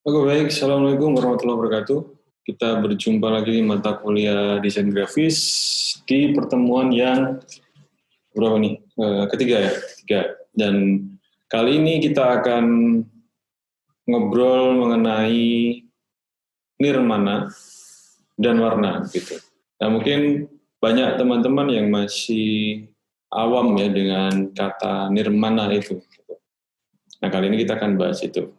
Oke, baik. Assalamualaikum warahmatullahi wabarakatuh. Kita berjumpa lagi di mata kuliah desain grafis di pertemuan yang berapa nih? Ketiga ya, ketiga. Dan kali ini kita akan ngobrol mengenai nirmana dan warna gitu. Nah, mungkin banyak teman-teman yang masih awam ya dengan kata nirmana itu. Nah, kali ini kita akan bahas itu.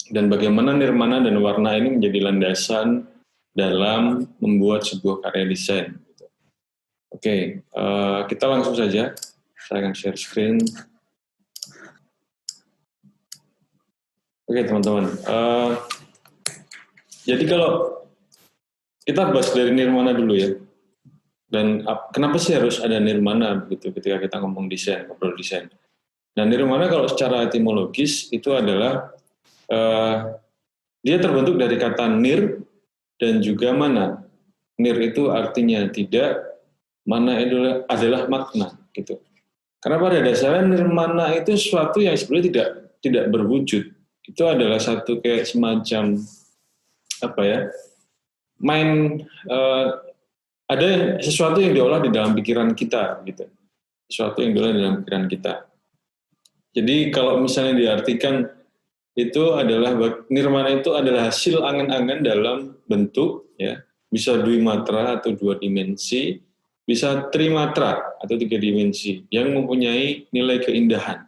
Dan bagaimana nirmana dan warna ini menjadi landasan dalam membuat sebuah karya desain. Oke, kita langsung saja. Saya akan share screen. Oke, teman-teman. Jadi kalau kita bahas dari nirmana dulu ya. Dan kenapa sih harus ada nirmana begitu ketika kita ngomong desain, ngobrol desain. Dan nirmana kalau secara etimologis itu adalah dia terbentuk dari kata nir dan juga mana. Nir itu artinya tidak, mana itu adalah makna gitu. Karena pada dasarnya nirmana itu sesuatu yang sebenarnya tidak berwujud. Itu adalah satu kayak semacam apa ya? Ada sesuatu yang diolah di dalam pikiran kita gitu. Sesuatu yang diolah di dalam pikiran kita. Jadi kalau misalnya diartikan itu adalah nirmana itu adalah hasil angan-angan dalam bentuk ya, bisa dwimatra atau dua dimensi, bisa trimatra atau tiga dimensi yang mempunyai nilai keindahan.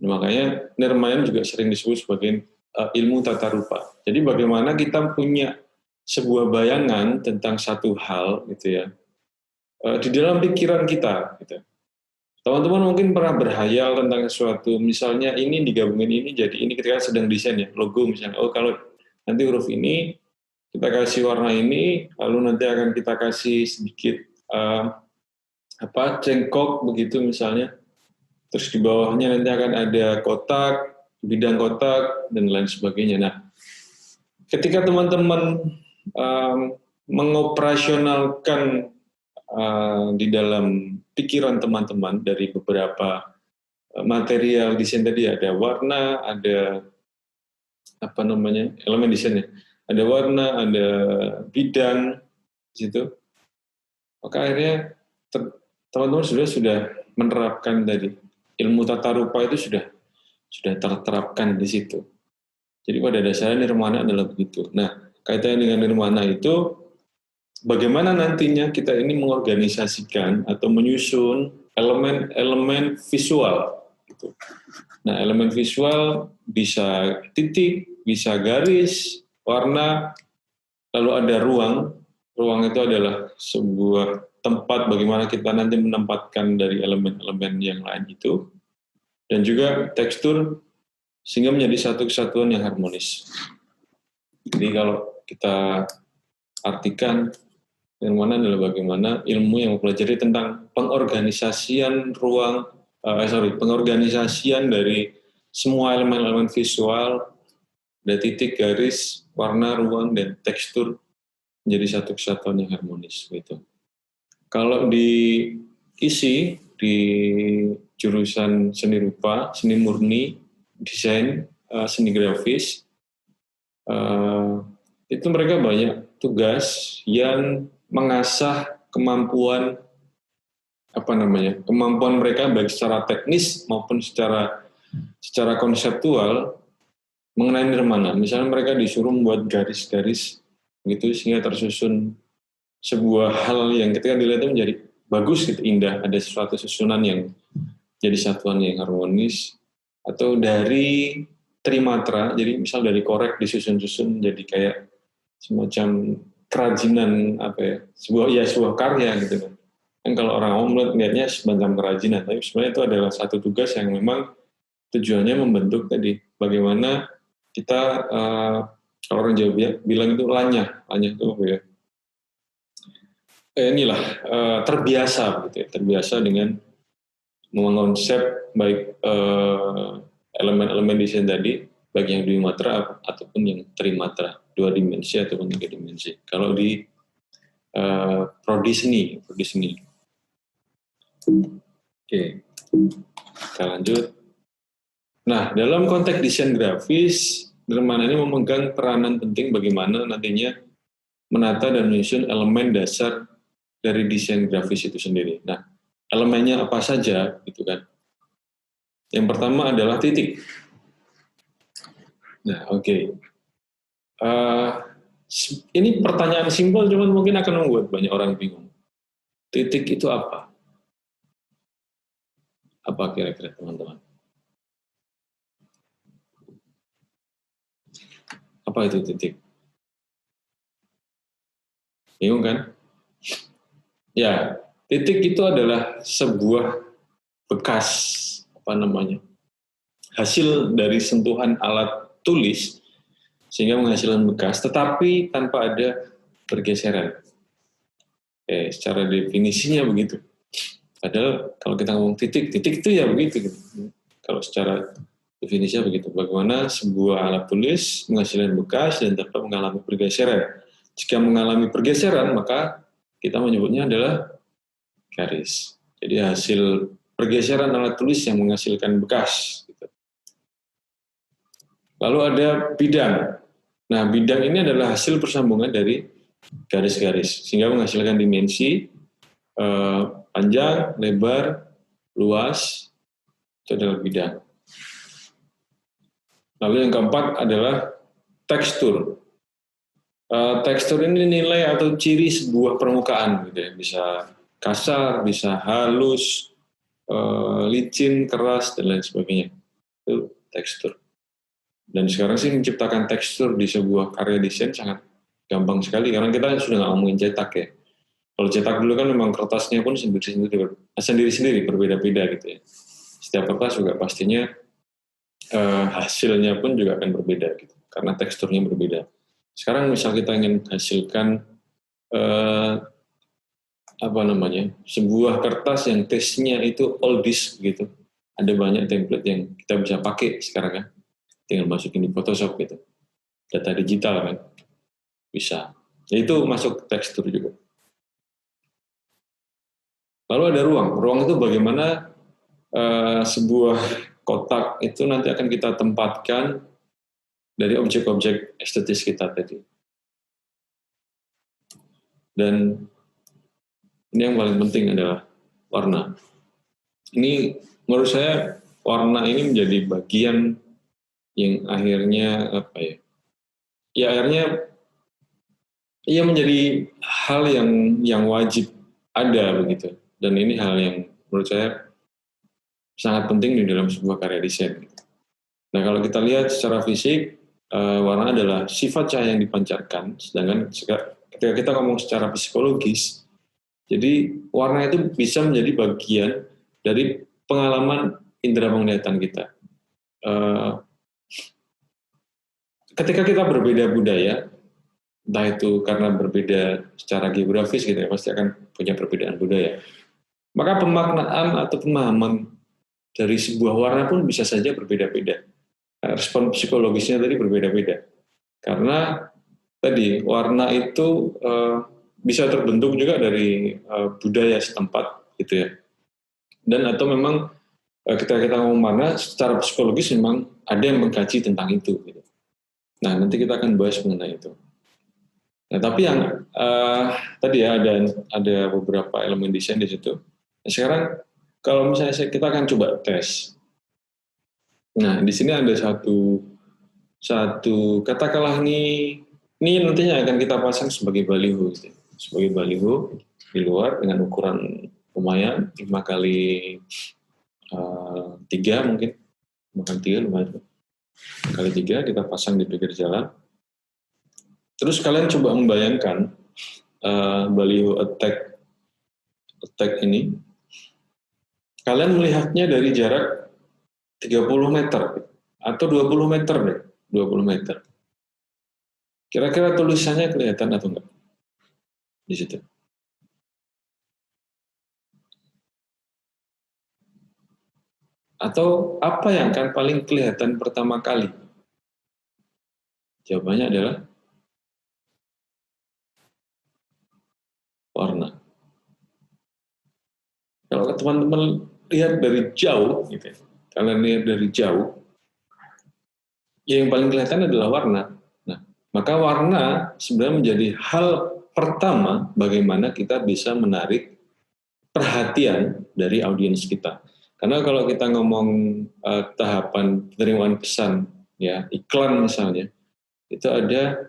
Nah, makanya nirmana juga sering disebut sebagai ilmu tata rupa. Jadi bagaimana kita punya sebuah bayangan tentang satu hal gitu ya di dalam pikiran kita gitu. Teman-teman mungkin pernah berhayal tentang sesuatu, misalnya ini digabungin ini jadi ini ketika sedang desain ya, logo misalnya, oh kalau nanti huruf ini kita kasih warna ini, lalu nanti akan kita kasih sedikit cengkok begitu misalnya, terus di bawahnya nanti akan ada kotak, bidang kotak, dan lain sebagainya. Nah, ketika teman-teman mengoperasionalkan di dalam pikiran teman-teman dari beberapa material desain tadi, ada warna, ada elemen desainnya, ada warna, ada bidang di situ, maka akhirnya teman-teman sudah menerapkan tadi ilmu tata rupa itu sudah terterapkan di situ. Jadi pada dasarnya nirmana adalah begitu. Nah, kaitannya dengan nirmana itu bagaimana nantinya kita ini mengorganisasikan atau menyusun elemen-elemen visual. Gitu. Nah, elemen visual bisa titik, bisa garis, warna, lalu ada ruang. Ruang itu adalah sebuah tempat bagaimana kita nanti menempatkan dari elemen-elemen yang lain itu. Dan juga tekstur sehingga menjadi satu kesatuan yang harmonis. Jadi kalau kita artikan nirmana adalah bagaimana ilmu yang mempelajari tentang pengorganisasian pengorganisasian dari semua elemen-elemen visual, ada titik, garis, warna, ruang, dan tekstur menjadi satu kesatuan yang harmonis. Gitu. Kalau di isi di jurusan seni rupa, seni murni, desain, seni grafis, itu mereka banyak tugas yang mengasah kemampuan kemampuan mereka baik secara teknis maupun secara konseptual mengenai nirmana. Misalnya mereka disuruh membuat garis-garis gitu sehingga tersusun sebuah hal yang ketika dilihat itu menjadi bagus gitu, indah, ada sesuatu susunan yang jadi satuan yang harmonis, atau dari trimatra, jadi misal dari korek disusun-susun jadi kayak semacam kerajinan sebuah karya gitu kan. Kan kalau orang awam melihatnya semacam kerajinan, tapi sebenarnya itu adalah satu tugas yang memang tujuannya membentuk tadi bagaimana kita kalau orang Jawa bilang itu lanyah itu apa ya? Terbiasa gitu ya, terbiasa dengan mengonsep baik elemen-elemen desain tadi, baik yang dwimatra ataupun yang trimatra, dua dimensi ataupun tiga dimensi. Kalau di prodi seni. Oke, kita lanjut. Nah, dalam konteks desain grafis, Nirmana ini memegang peranan penting bagaimana nantinya menata dan menyusun elemen dasar dari desain grafis itu sendiri. Nah, elemennya apa saja, gitu kan? Yang pertama adalah titik. Nah, oke. Ini pertanyaan simpel, cuman mungkin akan membuat banyak orang bingung. Titik itu apa? Apa kira-kira teman-teman? Apa itu titik? Bingung kan? Ya, titik itu adalah sebuah bekas, apa namanya, hasil dari sentuhan alat tulis sehingga menghasilkan bekas, tetapi tanpa ada pergeseran. Secara definisinya begitu. Padahal kalau kita ngomong titik, titik itu ya begitu. Gitu. Kalau secara definisinya begitu. Bagaimana sebuah alat tulis menghasilkan bekas dan tetap mengalami pergeseran. Jika mengalami pergeseran, maka kita menyebutnya adalah garis. Jadi hasil pergeseran alat tulis yang menghasilkan bekas. Gitu. Lalu ada bidang. Nah, bidang ini adalah hasil persambungan dari garis-garis, sehingga menghasilkan dimensi panjang, lebar, luas, itu adalah bidang. Lalu yang keempat adalah tekstur. Tekstur ini nilai atau ciri sebuah permukaan, gitu ya. Bisa kasar, bisa halus, licin, keras, dan lain sebagainya. Itu tekstur. Dan sekarang sih menciptakan tekstur di sebuah karya desain sangat gampang sekali, karena kita sudah nggak ngomongin cetak ya. Kalau cetak dulu kan memang kertasnya pun sendiri-sendiri berbeda-beda gitu ya. Setiap kertas juga pastinya hasilnya pun juga akan berbeda gitu, karena teksturnya berbeda. Sekarang misal kita ingin hasilkan sebuah kertas yang tesnya itu oldies gitu, ada banyak template yang kita bisa pakai sekarang kan, tinggal masukin di Photoshop gitu, data digital kan, bisa. Ya, itu masuk tekstur juga. Lalu ada ruang. Ruang itu bagaimana sebuah kotak itu nanti akan kita tempatkan dari objek-objek estetis kita tadi. Dan ini yang paling penting adalah warna. Ini menurut saya warna ini menjadi bagian yang akhirnya akhirnya menjadi hal yang wajib ada begitu. Dan ini hal yang menurut saya sangat penting di dalam sebuah karya desain. Nah, kalau kita lihat secara fisik, warna adalah sifat cahaya yang dipancarkan, sedangkan ketika kita ngomong secara psikologis, jadi warna itu bisa menjadi bagian dari pengalaman indera penglihatan kita. Ketika kita berbeda budaya, entah itu karena berbeda secara geografis gitu ya, pasti akan punya perbedaan budaya. Maka pemaknaan atau pemahaman dari sebuah warna pun bisa saja berbeda-beda. Respon psikologisnya tadi berbeda-beda. Karena tadi warna itu bisa terbentuk juga dari budaya setempat gitu ya. Dan atau memang ketika kita ngomong warna secara psikologis memang ada yang mengkaji tentang itu gitu. Nah, nanti kita akan bahas mengenai itu. Nah, tapi yang tadi ya ada beberapa elemen desain di situ. Nah, sekarang kalau misalnya kita akan coba tes. Nah, di sini ada satu katakanlah ini nantinya akan kita pasang sebagai baliho, gitu. Sebagai baliho di luar dengan ukuran lumayan 5 kali 3 mungkin, bukan 3 lumayan kali 3 kita pasang di pinggir jalan. Terus kalian coba membayangkan baliho attack ini, kalian melihatnya dari jarak 30 meter atau 20 meter deh, 20 meter. Kira-kira tulisannya kelihatan atau enggak di situ? Atau apa yang akan paling kelihatan pertama kali? Jawabannya adalah warna. Kalau teman-teman lihat dari jauh, gitu ya, kalian lihat dari jauh, yang paling kelihatan adalah warna. Nah, maka warna sebenarnya menjadi hal pertama bagaimana kita bisa menarik perhatian dari audiens kita. Karena kalau kita ngomong tahapan penerimaan pesan, ya iklan misalnya, itu ada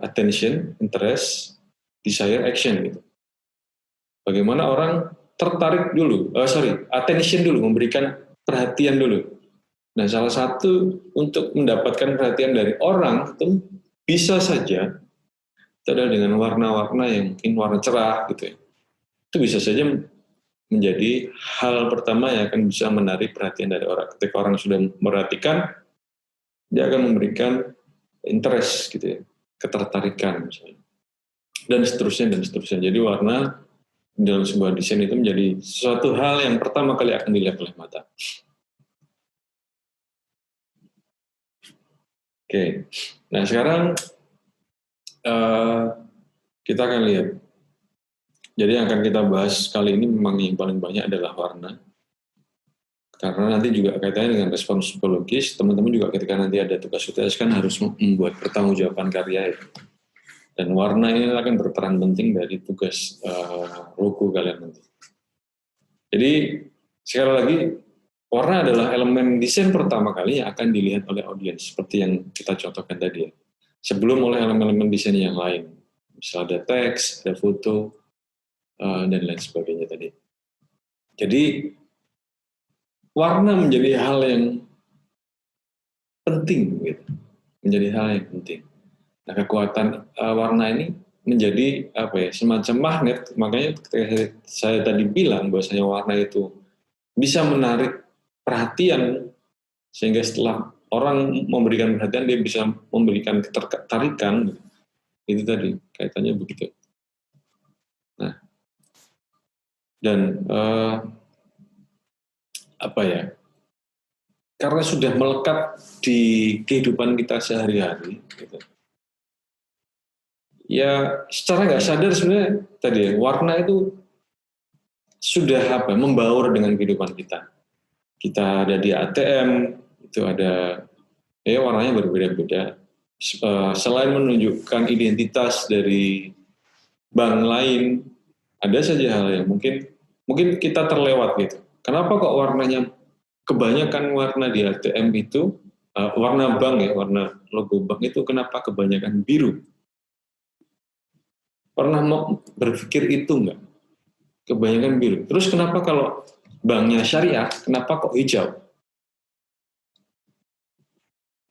attention, interest, desire, action gitu. Bagaimana orang tertarik dulu, attention dulu, memberikan perhatian dulu. Nah, salah satu untuk mendapatkan perhatian dari orang itu bisa saja itu adalah dengan warna-warna yang mungkin warna cerah gitu ya. Itu bisa saja menjadi hal pertama yang akan bisa menarik perhatian dari orang. Ketika orang sudah memperhatikan, dia akan memberikan interest gitu ya, ketertarikan misalnya. Dan seterusnya dan seterusnya. Jadi warna dalam sebuah desain itu menjadi suatu hal yang pertama kali akan dilihat oleh mata. Oke, nah sekarang kita akan lihat. Jadi yang akan kita bahas kali ini memang yang paling banyak adalah warna. Karena nanti juga kaitannya dengan respon psikologis, teman-teman juga ketika nanti ada tugas UTS kan harus membuat pertanggungjawaban karya ya. Dan warna ini akan berperan penting dari tugas logo kalian nanti. Jadi sekali lagi, warna adalah elemen desain pertama kali yang akan dilihat oleh audiens, seperti yang kita contohkan tadi ya. Sebelum oleh elemen-elemen desain yang lain. Misalnya ada teks, ada foto, dan lain sebagainya tadi. Jadi, warna menjadi hal yang penting, gitu. Menjadi hal yang penting. Nah, kekuatan warna ini menjadi semacam magnet. Makanya ketika saya tadi bilang bahwasanya warna itu bisa menarik perhatian, sehingga setelah orang memberikan perhatian, dia bisa memberikan ketertarikan. Itu tadi, kaitannya begitu. Nah, dan karena sudah melekat di kehidupan kita sehari-hari, gitu. Ya, secara nggak sadar sebenarnya tadi ya, warna itu sudah membaur dengan kehidupan kita. Kita ada di ATM, itu ada warnanya berbeda-beda. Selain menunjukkan identitas dari bank lain, ada saja hal yang mungkin kita terlewat gitu. Kenapa kok warnanya kebanyakan warna di ATM itu warna bank ya, warna logo bank itu kenapa kebanyakan biru? Pernah mau berpikir itu enggak? Kebanyakan biru. Terus kenapa kalau banknya syariah, kenapa kok hijau?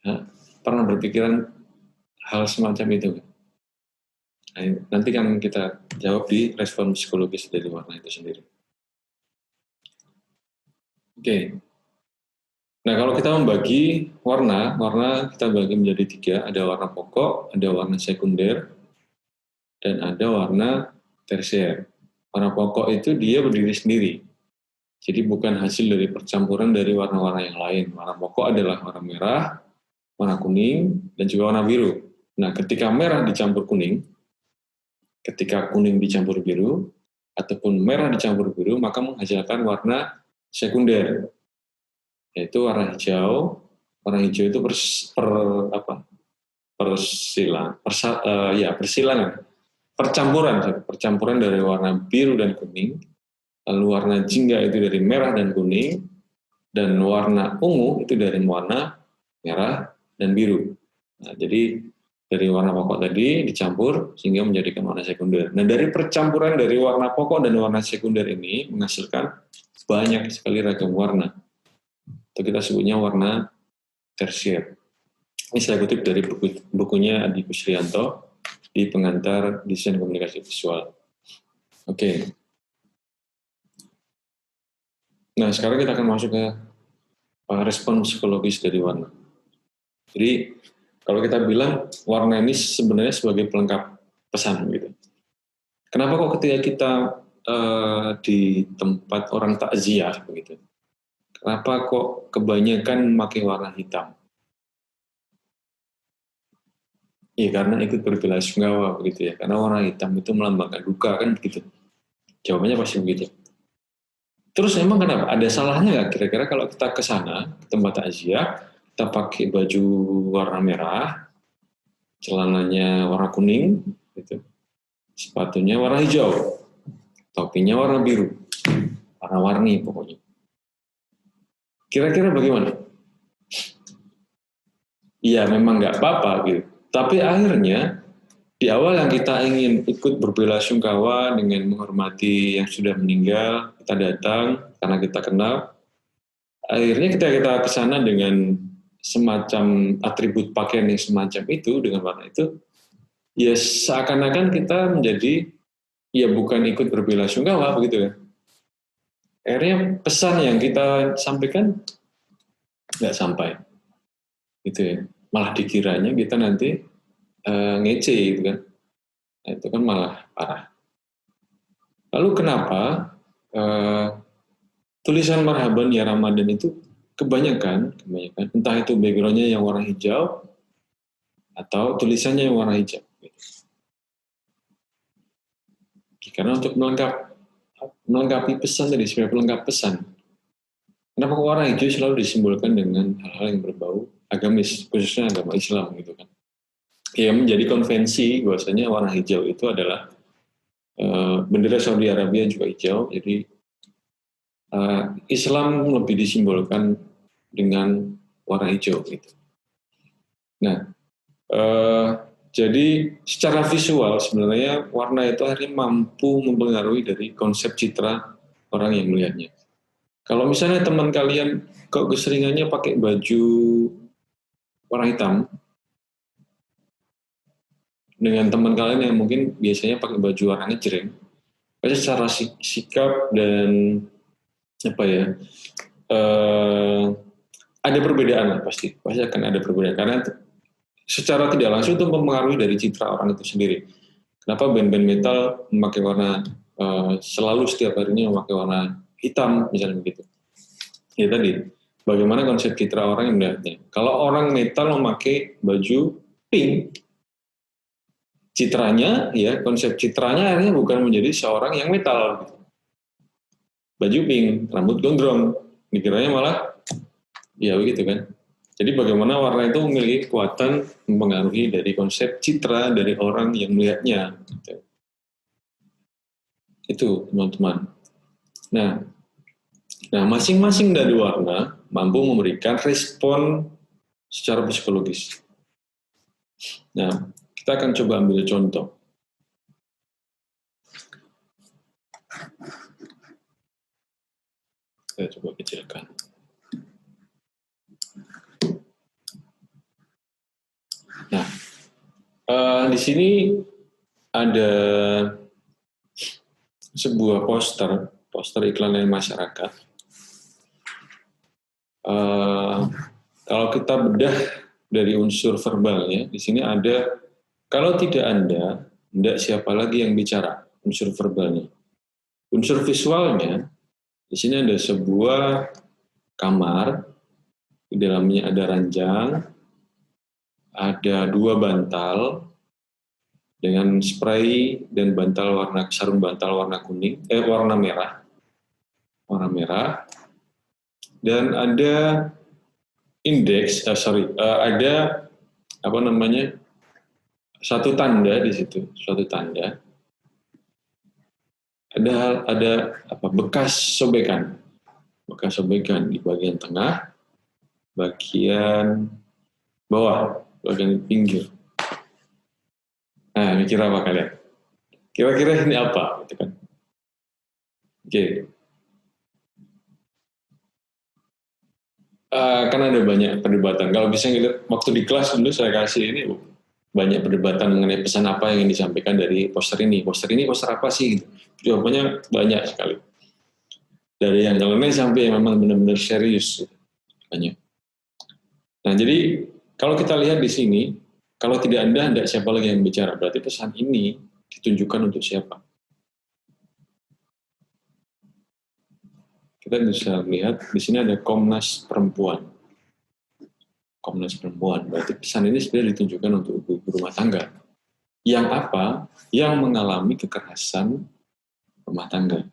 Nah, pernah berpikiran hal semacam itu? Nah, nanti kan kita jawab di respon psikologis dari warna itu sendiri. Oke. Nah, kalau kita membagi warna kita bagi menjadi 3. Ada warna pokok, ada warna sekunder, dan ada warna tersier. Warna pokok itu dia berdiri sendiri. Jadi bukan hasil dari percampuran dari warna-warna yang lain. Warna pokok adalah warna merah, warna kuning, dan juga warna biru. Nah, ketika merah dicampur kuning, ketika kuning dicampur biru, ataupun merah dicampur biru, maka menghasilkan warna sekunder, yaitu warna hijau. Warna hijau itu percampuran dari warna biru dan kuning. Lalu warna jingga itu dari merah dan kuning, dan warna ungu itu dari warna merah dan biru. Nah, jadi dari warna pokok tadi dicampur sehingga menjadikan warna sekunder. Nah, dari percampuran dari warna pokok dan warna sekunder ini menghasilkan banyak sekali ragam warna. Itu kita sebutnya warna tersier. Ini saya kutip dari bukunya Adi Kusrianto di Pengantar Desain Komunikasi Visual. Oke. Nah, sekarang kita akan masuk ke respon psikologis dari warna. Jadi, kalau kita bilang warna ini sebenarnya sebagai pelengkap pesan gitu. Kenapa kok ketika kita di tempat orang takziah begitu, kenapa kok kebanyakan memakai warna hitam? Iya, karena ikut berbelasungkawa begitu ya. Karena warna hitam itu melambangkan duka kan begitu. Jawabannya pasti begitu. Terus emang kenapa? Ada salahnya nggak kira-kira kalau kita ke sana, ke tempat takziah, kita pakai baju warna merah, celananya warna kuning, gitu. Sepatunya warna hijau, topinya warna biru, warna-warni pokoknya. Kira-kira bagaimana? Iya, memang nggak apa-apa gitu. Tapi akhirnya di awal yang kita ingin ikut berbelasungkawa dengan menghormati yang sudah meninggal, kita datang karena kita kenal. Akhirnya kita ke sana dengan semacam atribut pakaian yang semacam itu, dengan warna itu, ya seakan-akan kita menjadi, ya bukan ikut berbelasungkawa begitu ya. Akhirnya pesan yang kita sampaikan nggak sampai, gitu ya. Malah dikiranya kita nanti ngece gitu kan. Nah, itu kan malah parah. Lalu kenapa tulisan marhaban ya Ramadan itu kebanyakan entah itu backgroundnya yang warna hijau atau tulisannya yang warna hijau. Karena untuk melengkapi pesan tadi, sebagai pelengkap pesan. Kenapa warna hijau selalu disimbolkan dengan hal-hal yang berbau agamis, khususnya agama Islam gitu kan. Ya menjadi konvensi bahwasanya warna hijau itu adalah bendera Saudi Arabia juga hijau, jadi Islam lebih disimbolkan dengan warna hijau gitu. Nah, jadi secara visual sebenarnya warna itu akhirnya mampu mempengaruhi dari konsep citra orang yang melihatnya. Kalau misalnya teman kalian kok keseringannya pakai baju warna hitam, dengan teman kalian yang mungkin biasanya pakai baju warna ngejreng, pasti secara sikap dan apa ya, ada perbedaan lah pasti akan ada perbedaan karena secara tidak langsung itu mempengaruhi dari citra orang itu sendiri. Kenapa band-band metal memakai warna selalu setiap harinya memakai warna hitam misalnya begitu? Ya tadi, bagaimana konsep citra orang yang melihatnya. Kalau orang metal memakai baju pink, citranya ya konsep citranya akhirnya bukan menjadi seorang yang metal. Baju pink, rambut gondrong, dikiranya malah ya begitu kan. Jadi bagaimana warna itu memiliki kekuatan mempengaruhi dari konsep citra dari orang yang melihatnya. Itu teman-teman. Nah, masing-masing dari warna mampu memberikan respon secara psikologis. Nah, kita akan coba ambil contoh. Saya coba kecilkan. Nah, di sini ada sebuah poster iklan dari masyarakat. Kalau kita bedah dari unsur verbalnya, di sini ada kalau tidak Anda, tidak siapa lagi yang bicara, unsur verbalnya. Unsur visualnya, di sini ada sebuah kamar, di dalamnya ada ranjang, ada 2 bantal dengan spray dan sarung bantal warna kuning, warna merah, dan ada ada satu tanda di situ, ada bekas sobekan di bagian tengah, bagian bawah, bagian pinggir. Nah, mikir apa kalian? Kira-kira ini apa? Gitu kan? Oke. Kan ada banyak perdebatan. Kalau bisa ngeliat waktu di kelas dulu saya kasih ini banyak perdebatan mengenai pesan apa yang ingin disampaikan dari poster ini. Poster apa sih? Gitu. Jawabannya banyak sekali. Dari yang nyeleneh sampai yang memang benar-benar serius. Banyak. Nah, jadi kalau kita lihat di sini, kalau tidak Anda siapa lagi yang bicara. Berarti pesan ini ditunjukkan untuk siapa? Kita bisa lihat di sini ada Komnas Perempuan. Berarti pesan ini sebenarnya ditunjukkan untuk ibu rumah tangga. Yang apa? Yang mengalami kekerasan rumah tangga.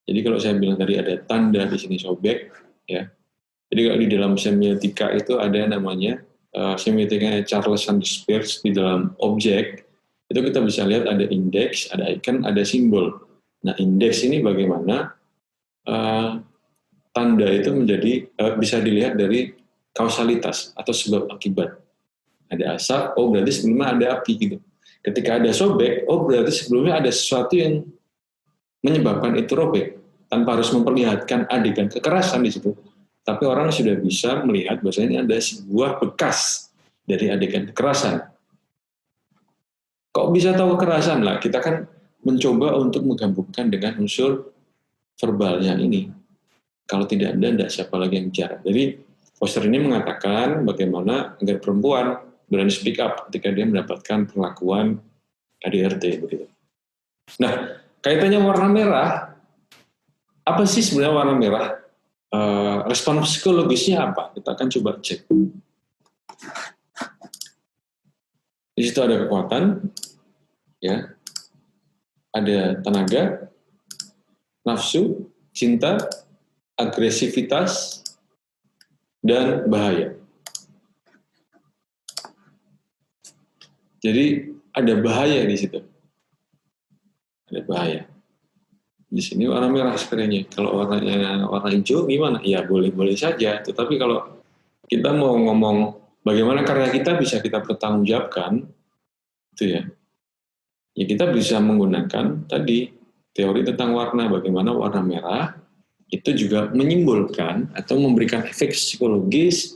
Jadi kalau saya bilang tadi ada tanda di sini sobek, ya Jadi kalau di dalam semiotika itu ada namanya semiotika Charles Sanders Peirce, di dalam objek itu kita bisa lihat ada indeks, ada icon, ada simbol. Nah, indeks ini bagaimana tanda itu menjadi bisa dilihat dari kausalitas atau sebab akibat. Ada asap, oh berarti sebelumnya ada api gitu. Ketika ada sobek, oh berarti sebelumnya ada sesuatu yang menyebabkan itu robek, tanpa harus memperlihatkan adegan kekerasan di situ. Tapi orang sudah bisa melihat bahwasanya ada sebuah bekas dari adegan kekerasan. Kok bisa tahu kekerasan lah? Kita kan mencoba untuk menggabungkan dengan unsur verbalnya ini. Kalau tidak ada siapa lagi yang bicara. Jadi poster ini mengatakan bagaimana agar perempuan berani speak up ketika dia mendapatkan perlakuan KDRT begitu. Nah, kaitannya warna merah, apa sih sebenarnya warna merah? Respon psikologisnya apa? Kita akan coba cek. Di situ ada kekuatan, ya, ada tenaga, nafsu, cinta, agresivitas, dan bahaya. Jadi ada bahaya di situ. Ada bahaya. Di sini warna merah sebenarnya. Kalau warnanya warna hijau gimana? Ya boleh-boleh saja. Tetapi kalau kita mau ngomong bagaimana karya kita bisa kita pertanggungjawabkan, itu ya. Ya kita bisa menggunakan tadi teori tentang warna, bagaimana warna merah itu juga menyimbolkan atau memberikan efek psikologis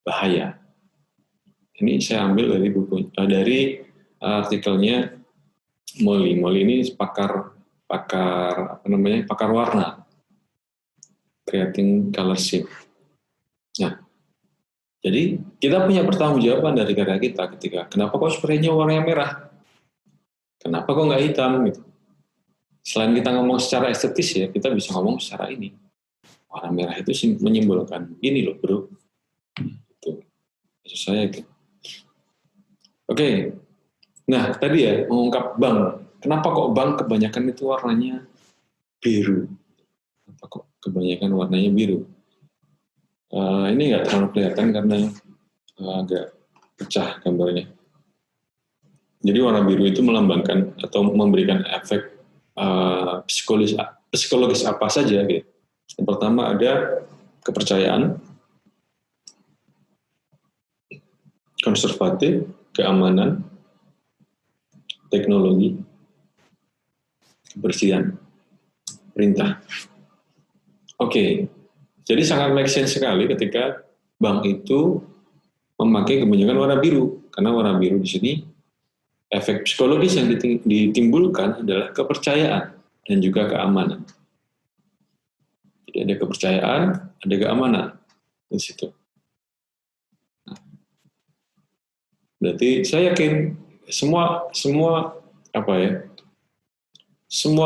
bahaya. Ini saya ambil dari buku dari artikelnya Molly. Molly ini pakar warna, creating color shift. Nah, jadi kita punya pertanggungjawaban dari karya kita ketika kenapa kok spraynya warnanya merah? Kenapa kok nggak hitam gitu? Selain kita ngomong secara estetis ya, kita bisa ngomong secara ini. Warna merah itu menyimbolkan ini loh bro. Itu maksud saya gitu. Oke. Nah tadi ya mengungkap bank. Kenapa kok bank kebanyakan itu warnanya biru? Kenapa kok kebanyakan warnanya biru? Ini nggak terlalu kelihatan karena agak pecah gambarnya. Jadi warna biru itu melambangkan atau memberikan efek psikologis apa saja gitu. Yang pertama ada kepercayaan, konservatif, keamanan, teknologi, kebersihan, perintah. Oke, jadi sangat make sense sekali ketika bank itu memakai kebanyakan warna biru, karena warna biru di sini efek psikologis yang ditimbulkan adalah kepercayaan dan juga keamanan. Jadi ada kepercayaan, ada keamanan di situ. Berarti saya yakin semua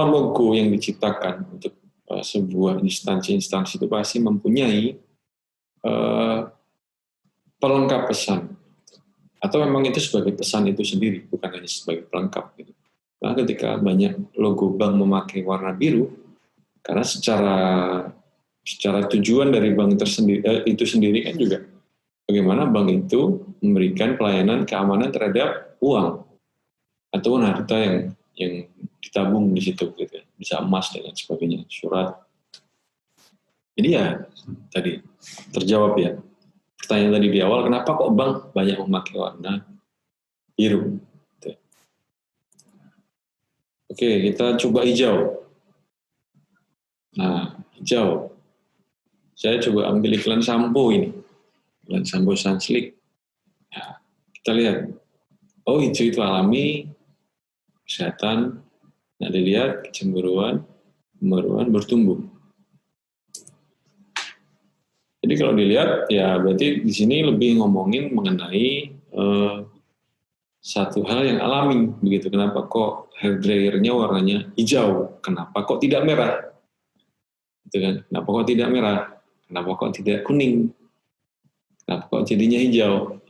logo yang diciptakan untuk sebuah instansi itu pasti mempunyai pelengkap pesan, atau memang itu sebagai pesan itu sendiri, bukan hanya sebagai pelengkap gitu. Nah, ketika banyak logo bank memakai warna biru, karena secara tujuan dari bank itu sendiri kan juga bagaimana bank itu memberikan pelayanan keamanan terhadap uang atau harta yang ditabung di situ gitu, bisa emas dan lain sebagainya, surat. Jadi ya tadi terjawab ya pertanyaan tadi di awal, kenapa kok bank banyak memakai warna biru? Gitu. Oke, kita coba hijau. Nah, hijau. Saya coba ambil iklan sampo ini. Iklan sampo Sunslick. Nah, kita lihat. Oh, hijau itu alami, kesehatan. Nah, dilihat kecemburuan bertumbuh. Jadi kalau dilihat, ya berarti di sini lebih ngomongin mengenai satu hal yang alami, begitu. Kenapa kok hair dryer-nya warnanya hijau? Kenapa kok tidak merah? Gitu kan? Kenapa kok tidak merah? Kenapa kok tidak kuning? Kenapa kok jadinya hijau?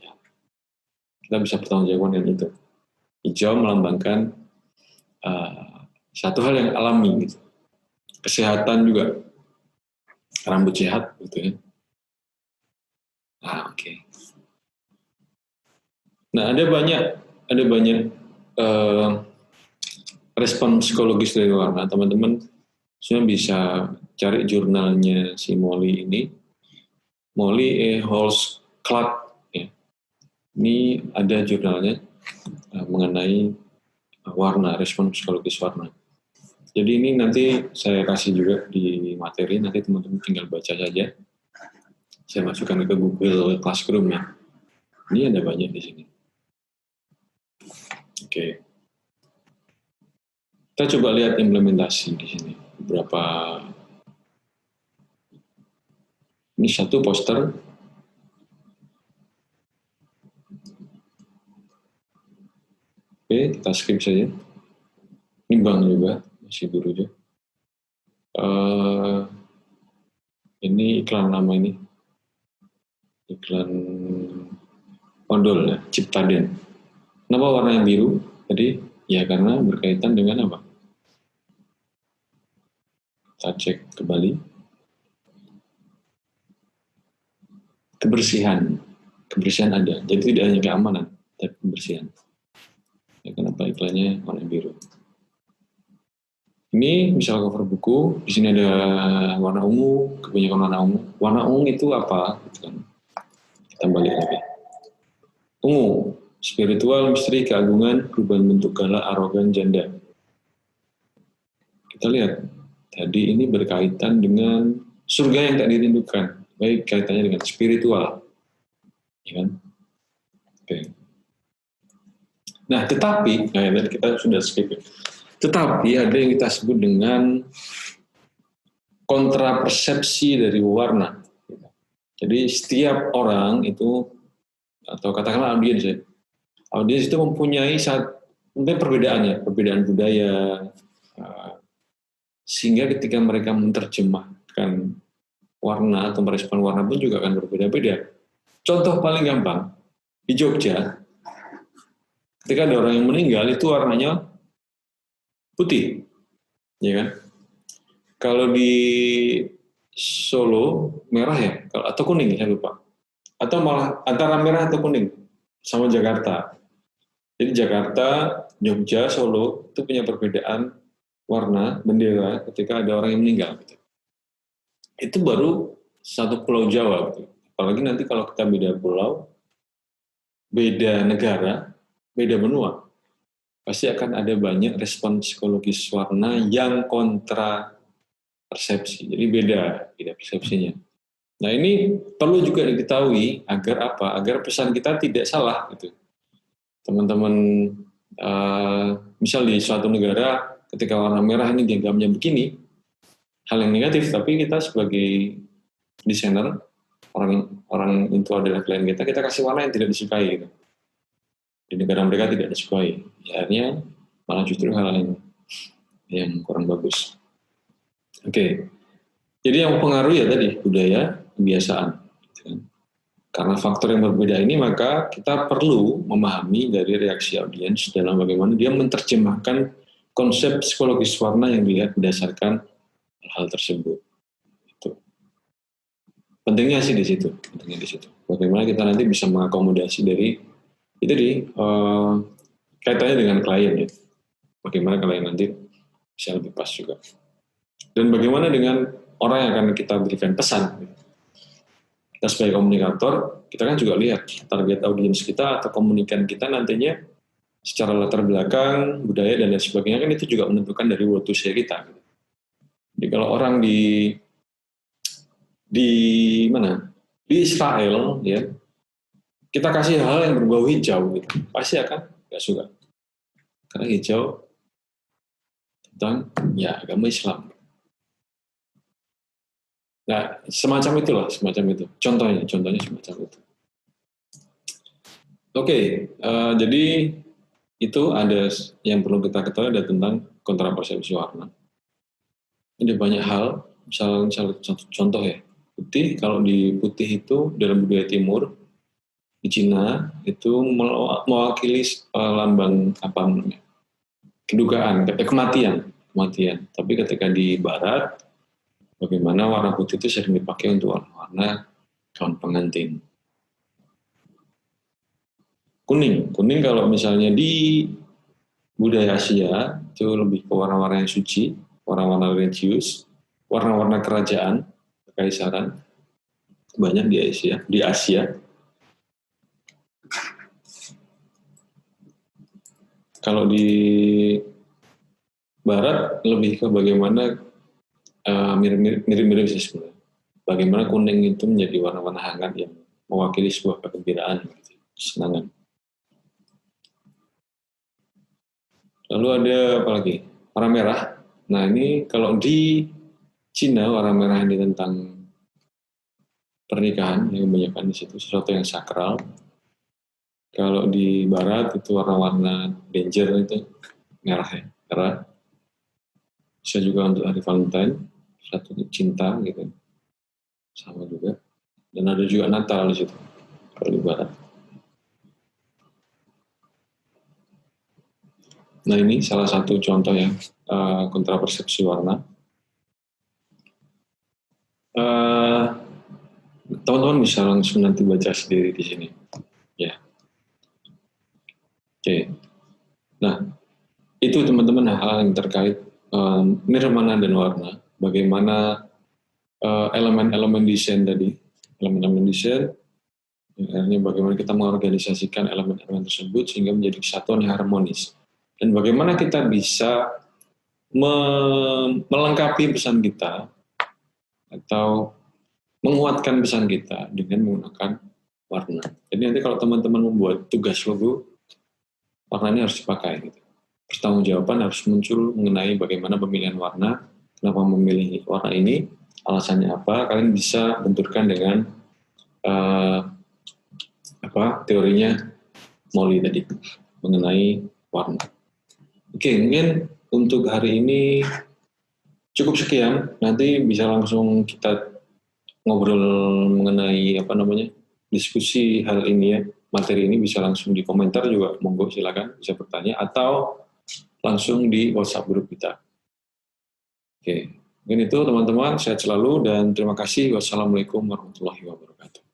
Kita bisa bertanggung dengan itu. Hijau melambangkan satu hal yang alami, gitu. Kesehatan juga, rambut sehat, gitu kan. Oke. Nah, ada banyak respon psikologis dari warna. Teman-teman sebenarnya bisa cari jurnalnya si Molly ini, Molly Holzcladt. Ya. Ini ada jurnalnya mengenai warna, respon psikologis warna. Jadi ini nanti saya kasih juga di materi, nanti teman-teman tinggal baca saja. Saya masukkan ke Google Classroom ya. Ini ada banyak di sini. Oke. Kita coba lihat implementasi di sini. Beberapa. Ini satu poster. Oke, kita skip saja. Ini bank juga, masih biru juga. Ini iklan nama ini. Iklan ondol ya, Ciptaden. Kenapa warna yang biru? Tadi ya karena berkaitan dengan apa? Kita cek kembali. Kebersihan ada. Jadi tidak hanya keamanan, tapi kebersihan. Ya, kenapa iklannya warna biru? Ini misal cover buku, di sini ada warna ungu, kebanyakan warna ungu. Warna ungu itu apa? Kita balik lagi. Ungu, spiritual, misteri, keagungan, perubahan bentuk galak, arogan, janda. Kita lihat, tadi ini berkaitan dengan surga yang tak dirindukan, baik kaitannya dengan spiritual, ya kan? Oke. Nah, tetapi, kita sudah skip. Tetapi ada yang kita sebut dengan kontrapersepsi dari warna. Jadi setiap orang itu, atau katakanlah audiens ya, audiens itu mempunyai mungkin perbedaan budaya, sehingga ketika mereka menerjemahkan warna atau merespon warna pun juga akan berbeda-beda. Contoh paling gampang, di Jogja, ketika ada orang yang meninggal itu warnanya putih, ya kan? Kalau di Solo merah ya, atau kuning saya lupa, atau malah antara merah atau kuning sama Jakarta. Jadi Jakarta, Jogja, Solo itu punya perbedaan warna bendera ketika ada orang yang meninggal. Gitu. Itu baru satu pulau Jawa. Gitu. Apalagi nanti kalau kita beda pulau, beda negara, beda benua, pasti akan ada banyak respon psikologis warna yang kontra persepsi. Jadi beda persepsinya. Nah ini perlu juga diketahui agar apa? Agar pesan kita tidak salah. Gitu. Teman-teman, misal di suatu negara ketika warna merah ini dianggapnya begini, hal yang negatif. Tapi kita sebagai desainer, orang itu adalah klien kita kasih warna yang tidak disukai. Gitu. Di negara mereka tidak disukai. Ya, akhirnya malah justru hal yang kurang bagus. Oke. Jadi yang mempengaruhi ya tadi budaya, kebiasaan. Karena faktor yang berbeda ini maka kita perlu memahami dari reaksi audiens dalam bagaimana dia menerjemahkan konsep psikologis warna yang dilihat berdasarkan hal tersebut. Itu. Pentingnya sih di situ. Bagaimana kita nanti bisa mengakomodasi dari itu kaitannya dengan klien ya. Bagaimana klien nanti bisa lebih pas juga. Dan bagaimana dengan orang yang akan kita berikan pesan. Kita sebagai komunikator, kita kan juga lihat target audiens kita atau komunikan kita nantinya secara latar belakang, budaya, dan lain sebagainya, kan itu juga menentukan dari what to say kita. Jadi kalau orang di mana? Di Israel, ya, kita kasih hal yang berbau hijau, gitu, pasti akan nggak suka. Karena hijau tentang ya agama Islam. Nah, semacam itu. Contohnya semacam itu. Oke, jadi itu ada yang perlu kita ketahui ada tentang kontrapersepsi warna. Ada banyak hal, misal contoh ya, putih. Kalau di putih itu dalam budaya Timur di Cina itu mewakili lambang apa namanya? Kedukaan, kematian. Tapi ketika di Barat bagaimana warna putih itu sering dipakai untuk warna kaum pengantin. Kuning kalau misalnya di budaya Asia itu lebih ke warna-warna yang suci, warna-warna religius, warna-warna kerajaan, kekaisaran, banyak di Asia. Kalau di Barat lebih ke bagaimana mirip-mirip sih sebenarnya. Bagaimana kuning itu menjadi warna-warna hangat yang mewakili sebuah kegembiraan, kesenangan. Lalu ada apa lagi? Warna merah. Nah ini kalau di Cina warna merah ini tentang pernikahan, yang kebanyakan di situ sesuatu yang sakral. Kalau di Barat itu warna-warna danger itu merah ya, merah. Bisa juga untuk hari Valentine, satu cinta gitu, sama juga. Dan ada juga Natal di situ kalau di Barat. Nah ini salah satu contoh ya kontrapersepsi warna. Teman-teman bisa langsung nanti baca sendiri di sini. Ya, oke. Nah itu teman-teman hal yang terkait nirmana dan warna. Bagaimana elemen-elemen desain tadi, elemen-elemen desain, akhirnya bagaimana kita mengorganisasikan elemen-elemen tersebut sehingga menjadi kesatuan yang harmonis. Dan bagaimana kita bisa melengkapi pesan kita atau menguatkan pesan kita dengan menggunakan warna. Jadi nanti kalau teman-teman membuat tugas logo, warna ini harus dipakai. Gitu. Pertanggungjawaban harus muncul mengenai bagaimana pemilihan warna, kenapa memilih warna ini, alasannya apa, kalian bisa benturkan dengan teorinya Molly tadi mengenai warna. Oke, mungkin untuk hari ini cukup sekian. Nanti bisa langsung kita ngobrol mengenai diskusi hal ini ya. Materi ini bisa langsung di komentar juga, monggo silakan bisa bertanya atau langsung di WhatsApp grup kita. Oke, mungkin itu teman-teman, sehat selalu dan terima kasih. Wassalamualaikum warahmatullahi wabarakatuh.